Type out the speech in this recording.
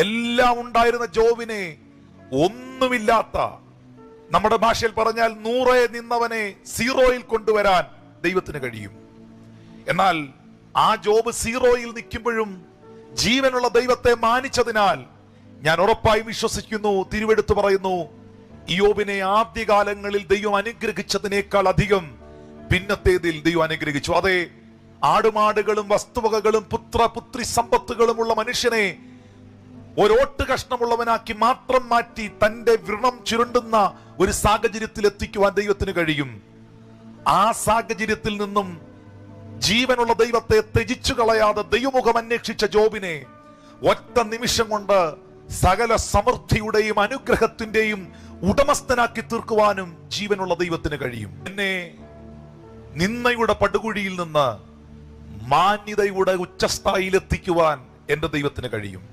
എല്ലാം ഉണ്ടായിരുന്ന ജോബിനെ ഒന്നുമില്ലാത്ത, നമ്മുടെ ഭാഷയിൽ പറഞ്ഞാൽ 100 നിന്നവനെ 0 കൊണ്ടുവരാൻ ദൈവത്തിന് കഴിയും. എന്നാൽ ആ ജോബ് 0 നിൽക്കുമ്പോഴും ജീവനുള്ള ദൈവത്തെ മാനിച്ചതിനാൽ ഞാൻ ഉറപ്പായും വിശ്വസിക്കുന്നു, തിരുവെടുത്ത് പറയുന്നു, ഇയ്യോബിനെ ആദ്യകാലങ്ങളിൽ ദൈവം അനുഗ്രഹിച്ചതിനേക്കാൾ അധികം പിന്നത്തേതിൽ ദൈവം അനുഗ്രഹിച്ചു. അതെ, ആടുമാടുകളും വസ്തുവകകളും പുത്രപുത്രി സമ്പത്തുകളുമുള്ള മനുഷ്യനെ ഒരോട്ട് കഷ്ണമുള്ളവനാക്കി മാത്രം മാറ്റി തന്റെ വ്രണം ചുരുണ്ടുന്ന ഒരു സാഹചര്യത്തിൽ എത്തിക്കുവാൻ ദൈവത്തിന് കഴിയും. ആ സാഹചര്യത്തിൽ നിന്നും ജീവനുള്ള ദൈവത്തെ ത്യജിച്ചു കളയാതെ ദൈവമുഖം അന്വേഷിച്ച ജോബിനെ ഒറ്റ നിമിഷം കൊണ്ട് സകല സമൃദ്ധിയുടെയും അനുഗ്രഹത്തിന്റെയും ഉടമസ്ഥനാക്കി തീർക്കുവാനും ജീവനുള്ള ദൈവത്തിന് കഴിയും. എന്നെ നിന്നയുടെ പടുകുഴിയിൽ നിന്ന് മാന്യതയുടെ ഉച്ചസ്ഥായിയിൽ എത്തിക്കുവാൻ എന്റെ ദൈവത്തിന് കഴിയും.